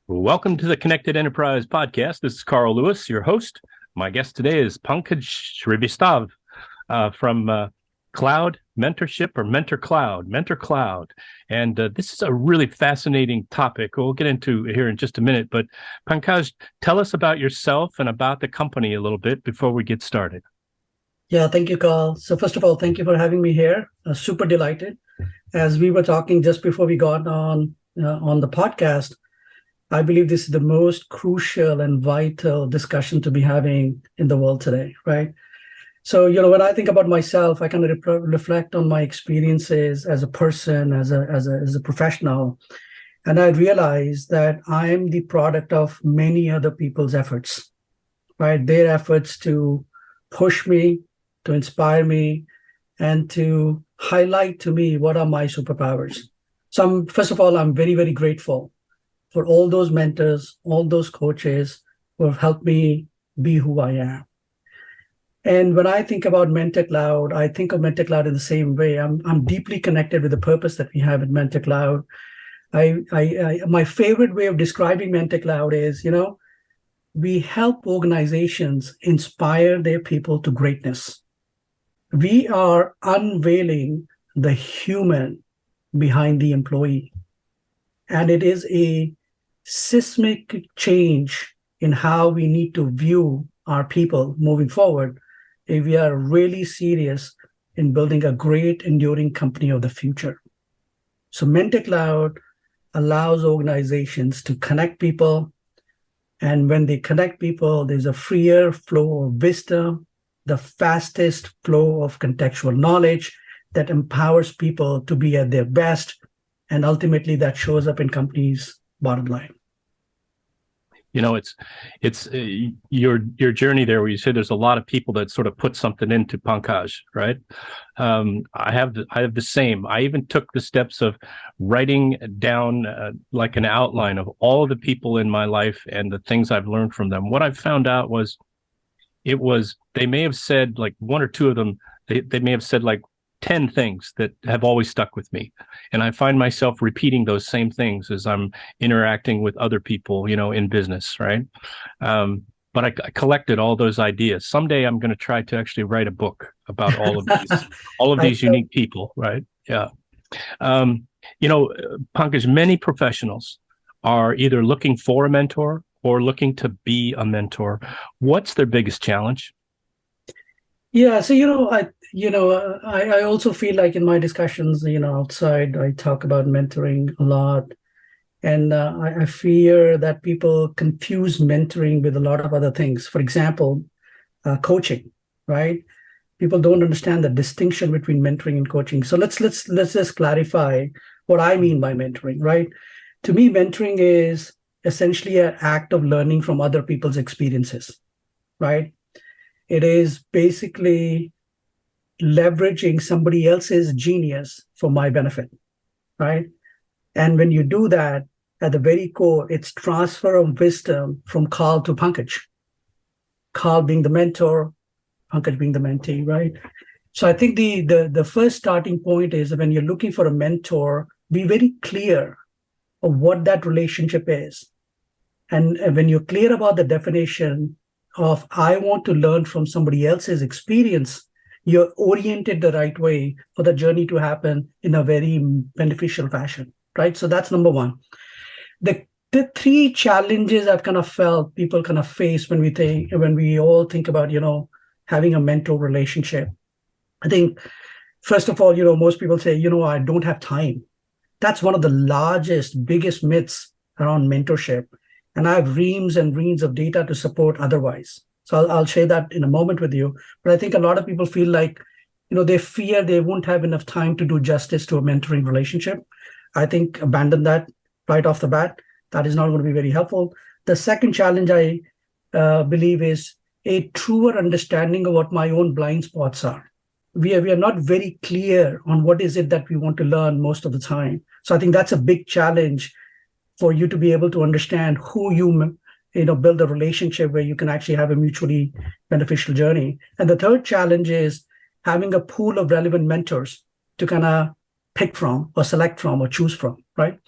Welcome to the Connected Enterprise podcast. This is Carl Lewis, your host. My guest today is Pankaj Srivastava from Cloud Mentorship or Mentor Cloud. And this is a really fascinating topic we'll get into here in just a minute. But Pankaj, tell us about yourself and about the company a little bit before we get started. Yeah, thank you, Carl. So first of all, thank you for having me here. Super delighted. As we were talking just before we got on the podcast, I believe this is the most crucial and vital discussion to be having in the world today, right? So, when I think about myself, I kind of reflect on my experiences as a person, as a professional, and I realize that I am the product of many other people's efforts, right? Their efforts to push me, to inspire me, and to highlight to me what are my superpowers. So, first of all, I'm very, very grateful for all those mentors, all those coaches who have helped me be who I am. And when I think about Mentor Cloud, I think of Mentor Cloud in the same way. I'm deeply connected with the purpose that we have at Mentor Cloud. My favorite way of describing Mentor Cloud is, we help organizations inspire their people to greatness. We are unveiling the human behind the employee. And it is a seismic change in how we need to view our people moving forward if we are really serious in building a great, enduring company of the future. So Mentor Cloud allows organizations to connect people. And when they connect people, there's a freer flow of wisdom, the fastest flow of contextual knowledge that empowers people to be at their best. And ultimately, that shows up in companies' bottom line. It's your journey there where you say there's a lot of people that sort of put something into Pankaj, right? I have the same. I even took the steps of writing down like an outline of all of the people in my life and the things I've learned from them. What I found out was they may have said like one or two of them, they may have said like 10 things that have always stuck with me. And I find myself repeating those same things as I'm interacting with other people, in business, right? But I collected all those ideas. Someday I'm going to try to actually write a book about all of these unique people, right? Yeah. Pankaj, many professionals are either looking for a mentor or looking to be a mentor. What's their biggest challenge? Yeah, so I also feel like in my discussions, outside, I talk about mentoring a lot, and I fear that people confuse mentoring with a lot of other things. For example, coaching, right? People don't understand the distinction between mentoring and coaching. So let's just clarify what I mean by mentoring, right? To me, mentoring is essentially an act of learning from other people's experiences, right? It is basically leveraging somebody else's genius for my benefit, right? And when you do that, at the very core, it's transfer of wisdom from Carl to Pankaj. Carl being the mentor, Pankaj being the mentee, right? So I think the first starting point is when you're looking for a mentor, be very clear of what that relationship is. And when you're clear about the definition of I want to learn from somebody else's experience, you're oriented the right way for the journey to happen in a very beneficial fashion, right? So that's number one. The three challenges I've kind of felt people kind of face when we all think about, having a mentor relationship. I think, first of all, most people say, I don't have time. That's one of the biggest myths around mentorship. And I have reams and reams of data to support otherwise. So I'll share that in a moment with you. But I think a lot of people feel like, they fear they won't have enough time to do justice to a mentoring relationship. I think abandon that right off the bat. That is not going to be very helpful. The second challenge I believe is a truer understanding of what my own blind spots are. We are not very clear on what is it that we want to learn most of the time. So I think that's a big challenge for you to be able to understand who you build a relationship where you can actually have a mutually beneficial journey. And the third challenge is having a pool of relevant mentors to kind of pick from or select from or choose from, right?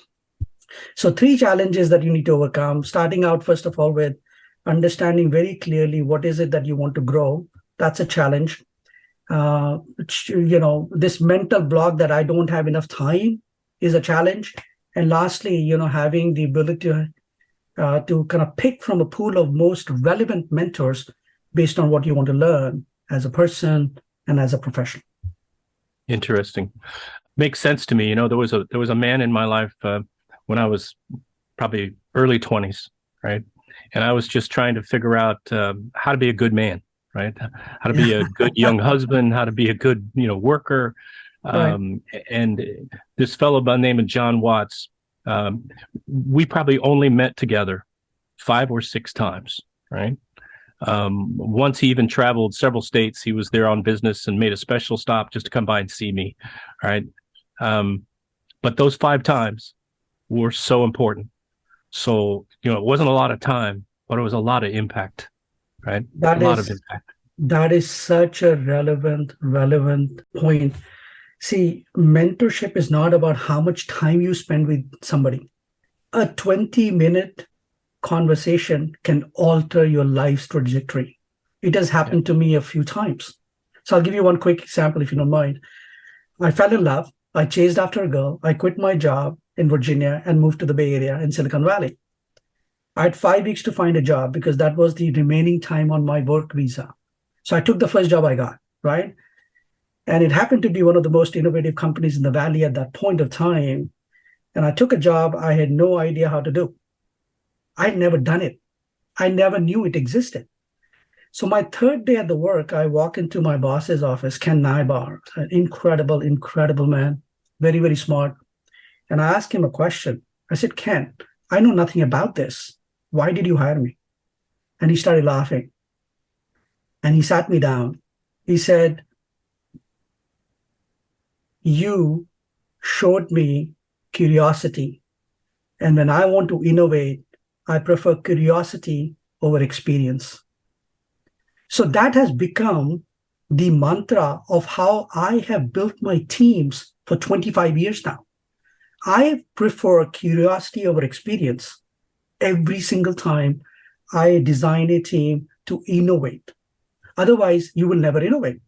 So 3 challenges that you need to overcome, starting out, first of all, with understanding very clearly what is it that you want to grow. That's a challenge. This mental block that I don't have enough time is a challenge. And lastly, having the ability to kind of pick from a pool of most relevant mentors based on what you want to learn as a person and as a professional. Interesting. Makes sense to me. There was a man in my life when I was probably early 20s, right? And I was just trying to figure out how to be a good man, right? How to be a good young husband, how to be a good, worker. Right. And this fellow by the name of John Watts, we probably only met together 5 or 6 times, right? Once he even traveled several states. He was there on business and made a special stop just to come by and see me, right? But those 5 times were so important. So, it wasn't a lot of time, but it was a lot of impact, right? A lot of impact. That is such a relevant point. See, mentorship is not about how much time you spend with somebody. A 20-minute conversation can alter your life's trajectory. It has happened to me a few times. So I'll give you one quick example, if you don't mind. I fell in love. I chased after a girl. I quit my job in Virginia and moved to the Bay Area in Silicon Valley. I had 5 weeks to find a job because that was the remaining time on my work visa. So I took the first job I got, right? And it happened to be one of the most innovative companies in the Valley at that point of time. And I took a job I had no idea how to do. I'd never done it. I never knew it existed. So my third day at the work, I walk into my boss's office, Ken Nybar, an incredible man, very, very smart. And I asked him a question. I said, Ken, I know nothing about this. Why did you hire me? And he started laughing. And he sat me down. He said, you showed me curiosity. And when I want to innovate, I prefer curiosity over experience. So that has become the mantra of how I have built my teams for 25 years now. I prefer curiosity over experience every single time I design a team to innovate. Otherwise, you will never innovate,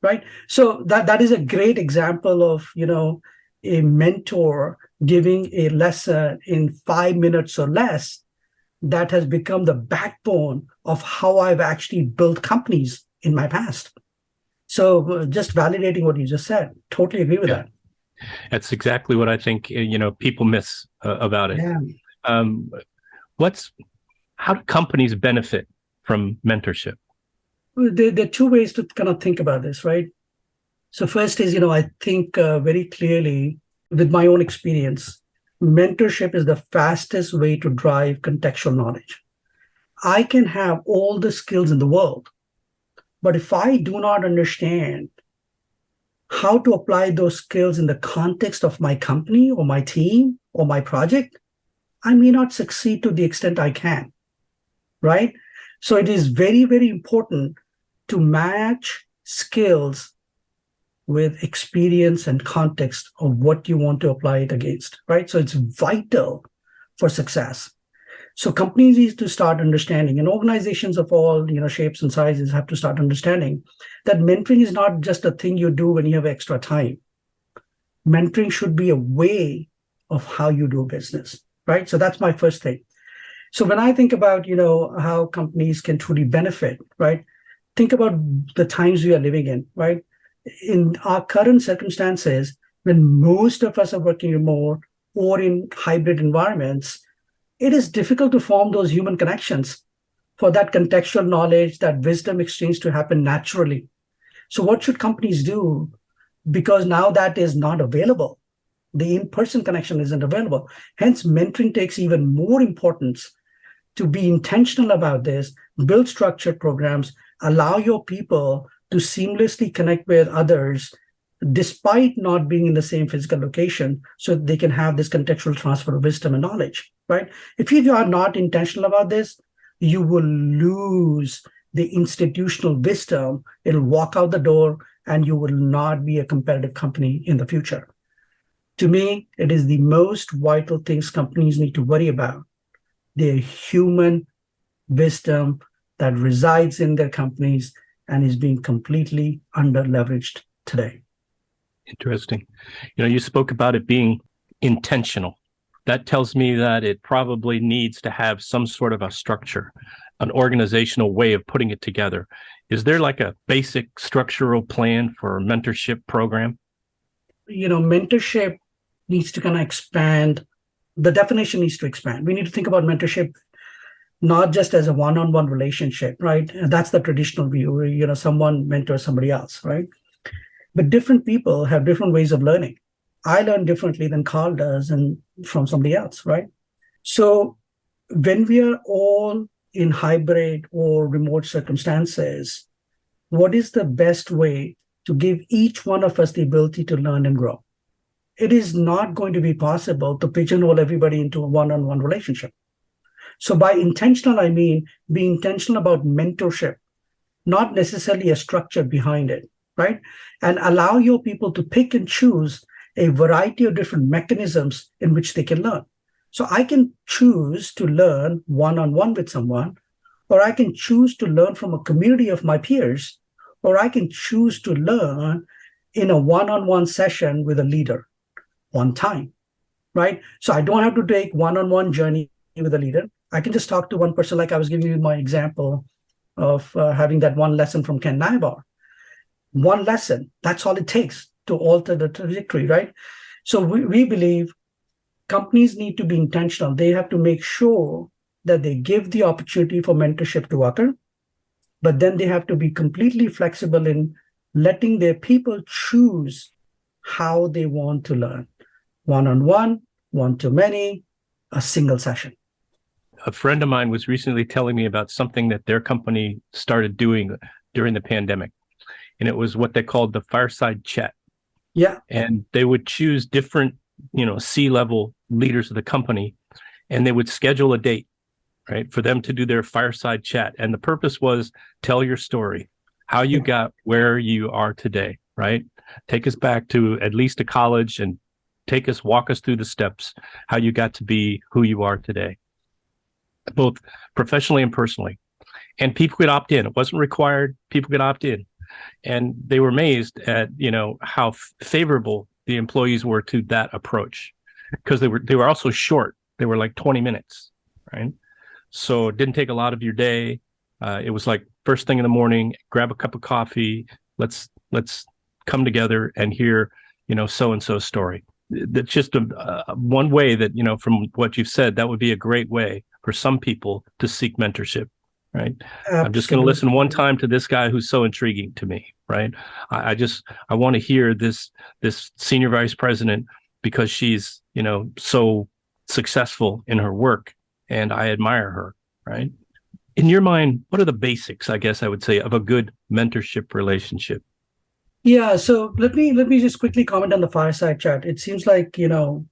right? So that is a great example of, a mentor giving a lesson in 5 minutes or less that has become the backbone of how I've actually built companies in my past. So just validating what you just said, totally agree with that. That's exactly what I think, people miss about it. Yeah. How do companies benefit from mentorship? There are 2 ways to kind of think about this, right? So first is, I think very clearly with my own experience, mentorship is the fastest way to drive contextual knowledge. I can have all the skills in the world, but if I do not understand how to apply those skills in the context of my company or my team or my project, I may not succeed to the extent I can, right? So it is very, very important to match skills with experience and context of what you want to apply it against, right? So it's vital for success. So companies need to start understanding, and organizations of all shapes and sizes have to start understanding that mentoring is not just a thing you do when you have extra time. Mentoring should be a way of how you do business, right? So that's my first thing. So when I think about how companies can truly benefit, right? Think about the times we are living in, right? In our current circumstances, when most of us are working remote or in hybrid environments, it is difficult to form those human connections for that contextual knowledge, that wisdom exchange to happen naturally. So what should companies do? Because now that is not available. The in-person connection isn't available. Hence, mentoring takes even more importance to be intentional about this, build structured programs, allow your people to seamlessly connect with others despite not being in the same physical location, so they can have this contextual transfer of wisdom and knowledge, right? If you are not intentional about this, you will lose the institutional wisdom. It'll walk out the door and you will not be a competitive company in the future. To me, it is the most vital things companies need to worry about. Their human wisdom that resides in their companies and is being completely under leveraged today. Interesting. You spoke about it being intentional. That tells me that it probably needs to have some sort of a structure, an organizational way of putting it together. Is there like a basic structural plan for a mentorship program? Mentorship needs to kind of expand. The definition needs to expand. We need to think about mentorship not just as a one-on-one relationship, right? And that's the traditional view where, someone mentors somebody else, right? But different people have different ways of learning. I learn differently than Carl does and from somebody else, right? So when we are all in hybrid or remote circumstances, what is the best way to give each one of us the ability to learn and grow? It is not going to be possible to pigeonhole everybody into a one-on-one relationship. So by intentional, I mean be intentional about mentorship, not necessarily a structure behind it, right? And allow your people to pick and choose a variety of different mechanisms in which they can learn. So I can choose to learn one-on-one with someone, or I can choose to learn from a community of my peers, or I can choose to learn in a one-on-one session with a leader one time, right? So I don't have to take one-on-one journey with a leader. I can just talk to one person, like I was giving you my example of having that one lesson from Ken Nybar. One lesson, that's all it takes to alter the trajectory, right? So we believe companies need to be intentional. They have to make sure that they give the opportunity for mentorship to occur, but then they have to be completely flexible in letting their people choose how they want to learn. One-on-one, one-to-many, a single session. A friend of mine was recently telling me about something that their company started doing during the pandemic, and it was what they called the fireside chat. Yeah. And they would choose different, C-level leaders of the company, and they would schedule a date, right, for them to do their fireside chat. And the purpose was tell your story, how you got where you are today, right? Take us back to at least to college and walk us through the steps, how you got to be who you are today, both professionally and personally. And people could opt in. It wasn't required. People could opt in. And they were amazed at, how favorable the employees were to that approach, because they were also short. They were like 20 minutes, right? So it didn't take a lot of your day. It was like first thing in the morning, grab a cup of coffee. Let's come together and hear, so-and-so's story. That's just one way that, from what you've said, that would be a great way for some people to seek mentorship, right? Absolutely. I'm just going to listen one time to this guy who's so intriguing to me, right? I want to hear this senior vice president because she's, so successful in her work and I admire her, right? In your mind, what are the basics, I guess I would say, of a good mentorship relationship? Yeah, so let me just quickly comment on the fireside chat. It seems like,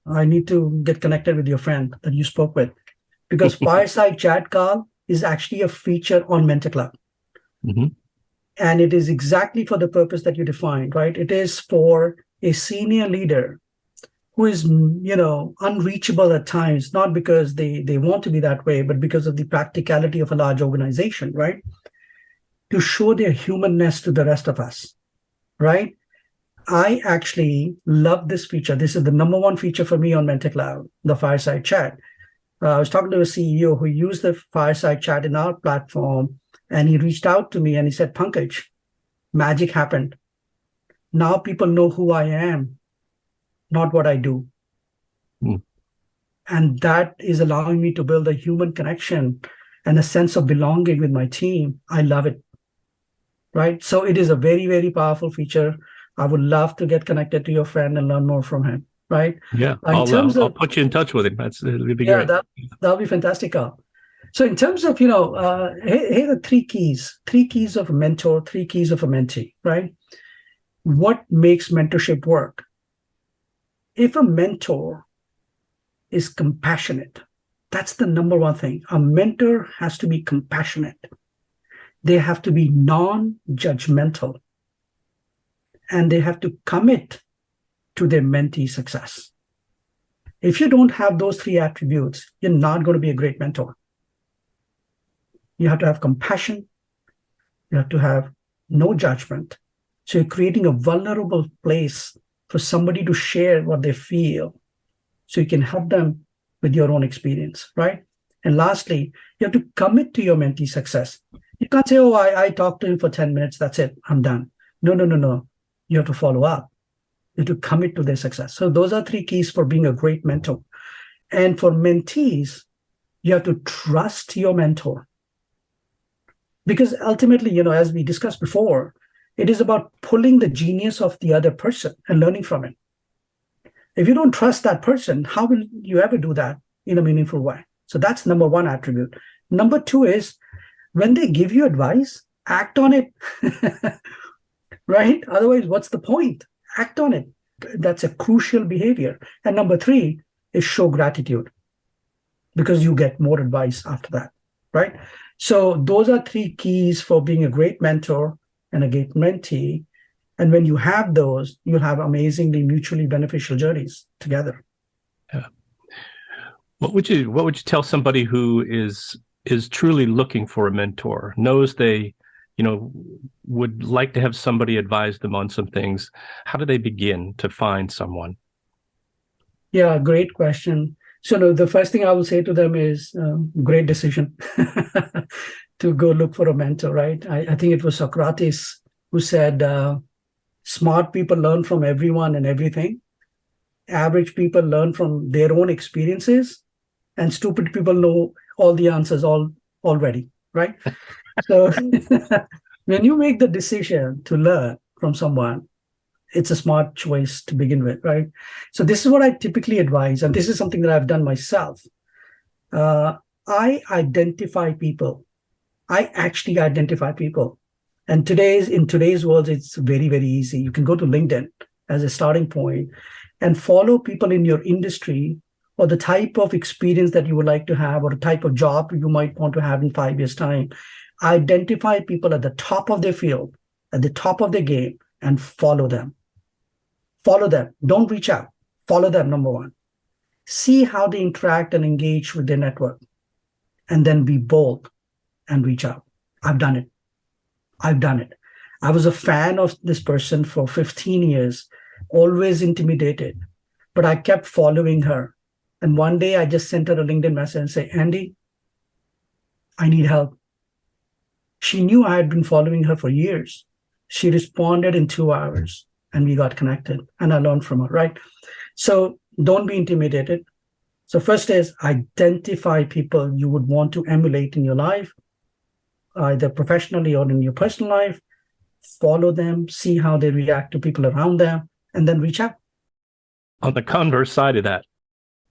I need to get connected with your friend that you spoke with, because fireside chat, Carl, is actually a feature on Mentor Cloud. Mm-hmm. And it is exactly for the purpose that you defined, right? It is for a senior leader who is, unreachable at times, not because they want to be that way, but because of the practicality of a large organization, right? To show their humanness to the rest of us, right? I actually love this feature. This is the number one feature for me on Mentor Cloud, the fireside chat. I was talking to a CEO who used the fireside chat in our platform, and he reached out to me and he said, Pankaj, magic happened. Now people know who I am, not what I do. Mm. And that is allowing me to build a human connection and a sense of belonging with my team. I love it. Right? So it is a very, very powerful feature. I would love to get connected to your friend and learn more from him. Right? Yeah, I'll put you in touch with him. It'll be great. That'll be fantastic, Carl. So in terms of, here are three keys of a mentor, three keys of a mentee, right? What makes mentorship work? If a mentor is compassionate, that's the number one thing. A mentor has to be compassionate. They have to be non-judgmental, and they have to commit to their mentee's success. If you don't have those three attributes, you're not going to be a great mentor. You have to have compassion. You have to have no judgment. So you're creating a vulnerable place for somebody to share what they feel, so you can help them with your own experience, right? And lastly, you have to commit to your mentee success. You can't say, oh, I talked to him for 10 minutes. That's it. I'm done. No, no, no, no. You have to follow up. You have to commit to their success. So those are three keys for being a great mentor. And for mentees, you have to trust your mentor. Because ultimately, as we discussed before, it is about pulling the genius of the other person and learning from it. If you don't trust that person, how will you ever do that in a meaningful way? So that's number one attribute. Number two is when they give you advice, act on it, right? Otherwise, what's the point? Act on it. That's a crucial behavior. And number three is show gratitude, because you get more advice after that, right? So those are three keys for being a great mentor and a great mentee. And when you have those, you'll have amazingly mutually beneficial journeys together. Yeah. What would you tell somebody who is truly looking for a mentor, knows they, would like to have somebody advise them on some things? How do they begin to find someone? Yeah, great question. So the first thing I will say to them is great decision to go look for a mentor, right? I think it was Socrates who said, smart people learn from everyone and everything. Average people learn from their own experiences, and stupid people know all the answers already, right? So when you make the decision to learn from someone, it's a smart choice to begin with, right? So this is what I typically advise, and this is something that I've done myself. I identify people. I actually identify people. And in today's world, it's very, very easy. You can go to LinkedIn as a starting point and follow people in your industry, or the type of experience that you would like to have, or the type of job you might want to have in 5 years' time. Identify people at the top of their field, at the top of their game, and follow them. Follow them. Don't reach out. Follow them, number one. See how they interact and engage with their network. And then be bold and reach out. I've done it. I was a fan of this person for 15 years, always intimidated, but I kept following her. And one day I just sent her a LinkedIn message and say, Andy, I need help. She knew I had been following her for years. She responded in 2 hours and we got connected, and I learned from her, right? So don't be intimidated. So first is identify people you would want to emulate in your life, either professionally or in your personal life. Follow them, see how they react to people around them, and then reach out. On the converse side of that,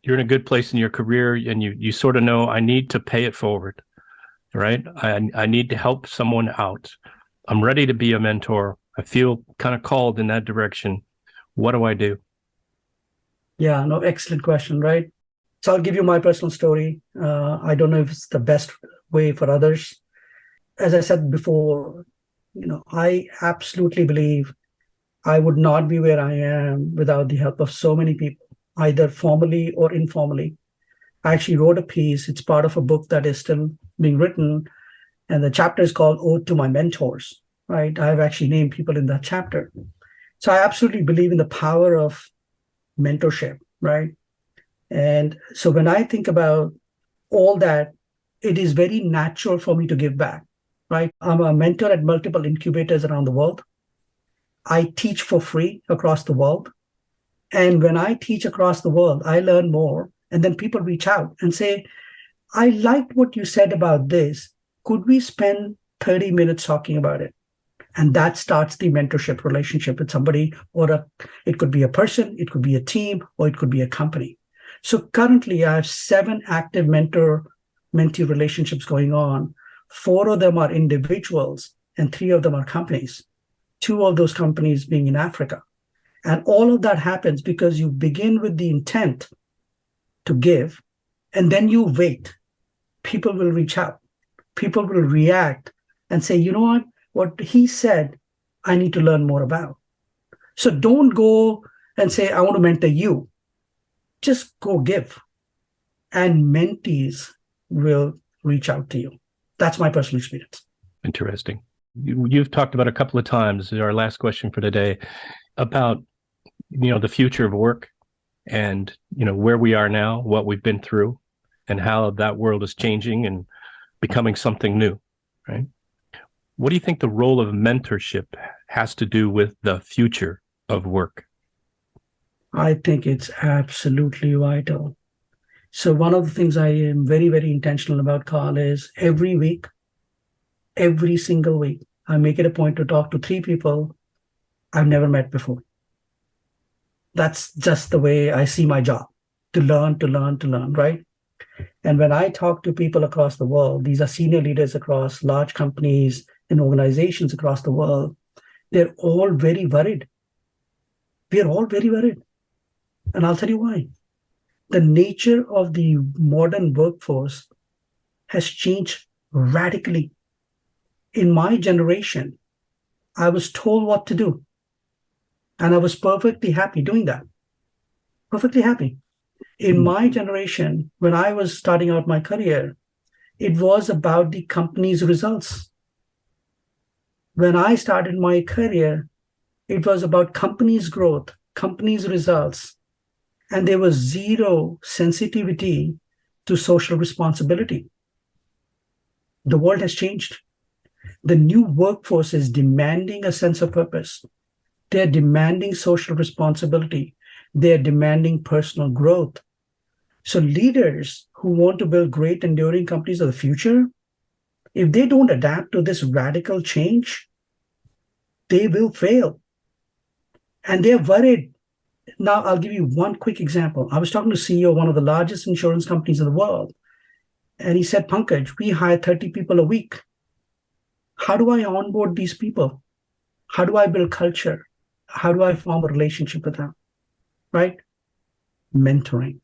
you're in a good place in your career and you sort of know, I need to pay it forward, right? I need to help someone out. I'm ready to be a mentor. I feel kind of called in that direction. What do I do? Yeah, no, excellent question, right? So I'll give you my personal story. I don't know if it's the best way for others. As I said before, I absolutely believe I would not be where I am without the help of so many people, either formally or informally. I actually wrote a piece. It's part of a book that is still being written, and the chapter is called Ode to My Mentors, right? I've actually named people in that chapter. So I absolutely believe in the power of mentorship, right? And so when I think about all that, it is very natural for me to give back, right? I'm a mentor at multiple incubators around the world. I teach for free across the world. And when I teach across the world, I learn more. And then people reach out and say, I liked what you said about this. Could we spend 30 minutes talking about it? And that starts the mentorship relationship with somebody, or it could be a person, it could be a team, or it could be a company. So currently I have 7 active mentor-mentee relationships going on. 4 of them are individuals and 3 of them are companies. 2 of those companies being in Africa. And all of that happens because you begin with the intent to give, and then you wait. People will reach out. People will react and say, you know what he said, I need to learn more about. So don't go and say, I want to mentor you. just go give, and mentees will reach out to you. That's my personal experience. Interesting. You've talked about a couple of times, our last question for today, about the future of work and where we are now, what we've been through, and how that world is changing and becoming something new, right? What do you think the role of mentorship has to do with the future of work? I think it's absolutely vital. So one of the things I am very, very intentional about, Carl, is every week, every single week, I make it a point to talk to 3 people I've never met before. That's just the way I see my job, to learn, right? And when I talk to people across the world, these are senior leaders across large companies and organizations across the world, they're all very worried. We are all very worried. And I'll tell you why. The nature of the modern workforce has changed radically. In my generation, I was told what to do. And I was perfectly happy doing that. Perfectly happy. In my generation, when I was starting out my career, it was about the company's results. When I started my career, it was about company's growth, company's results, and there was zero sensitivity to social responsibility. The world has changed. The new workforce is demanding a sense of purpose. They're demanding social responsibility. They're demanding personal growth. So leaders who want to build great, enduring companies of the future, if they don't adapt to this radical change, they will fail. And they're worried. Now, I'll give you one quick example. I was talking to CEO of one of the largest insurance companies in the world. And he said, Pankaj, we hire 30 people a week. How do I onboard these people? How do I build culture? How do I form a relationship with them? Right? Mentoring.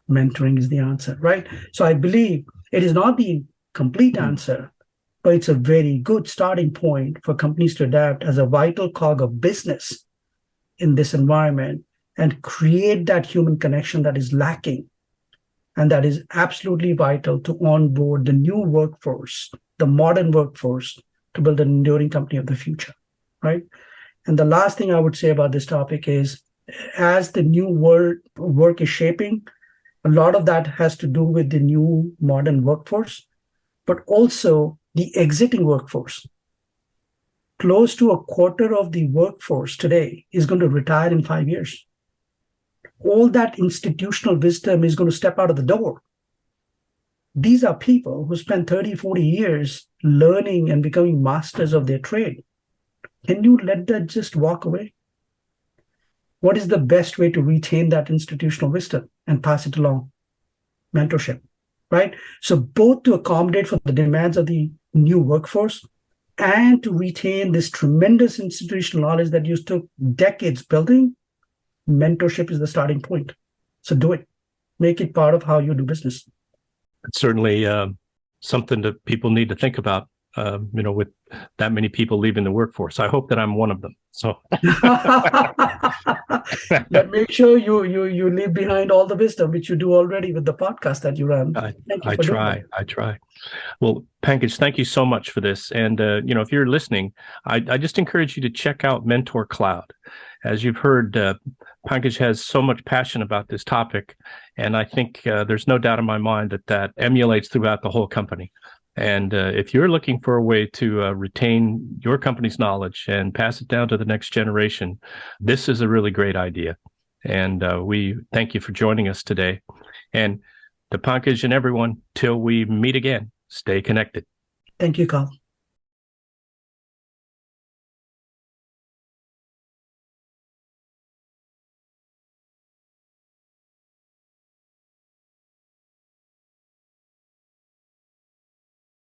Mentoring is the answer, right? So I believe it is not the complete answer, but it's a very good starting point for companies to adapt as a vital cog of business in this environment and create that human connection that is lacking and that is absolutely vital to onboard the new workforce, the modern workforce, to build an enduring company of the future, right? And the last thing I would say about this topic is, as the new world work is shaping, a lot of that has to do with the new modern workforce, but also the exiting workforce. Close to a quarter of the workforce today is going to retire in 5 years. All that institutional wisdom is going to step out of the door. These are people who spent 30, 40 years learning and becoming masters of their trade. Can you let that just walk away? What is the best way to retain that institutional wisdom and pass it along? Mentorship, right? So both to accommodate for the demands of the new workforce and to retain this tremendous institutional knowledge that you took decades building, mentorship is the starting point. So do it. Make it part of how you do business. It's certainly something that people need to think about, with that many people leaving the workforce. I hope that I'm one of them. So but make sure you leave behind all the wisdom, which you do already with the podcast that you run. I try. Well, Pankaj, thank you so much for this. And, if you're listening, I just encourage you to check out Mentor Cloud. As you've heard, Pankaj has so much passion about this topic. And I think there's no doubt in my mind that emulates throughout the whole company. And if you're looking for a way to retain your company's knowledge and pass it down to the next generation, this is a really great idea. And we thank you for joining us today. And to Pankaj and everyone, till we meet again, stay connected. Thank you, Carl.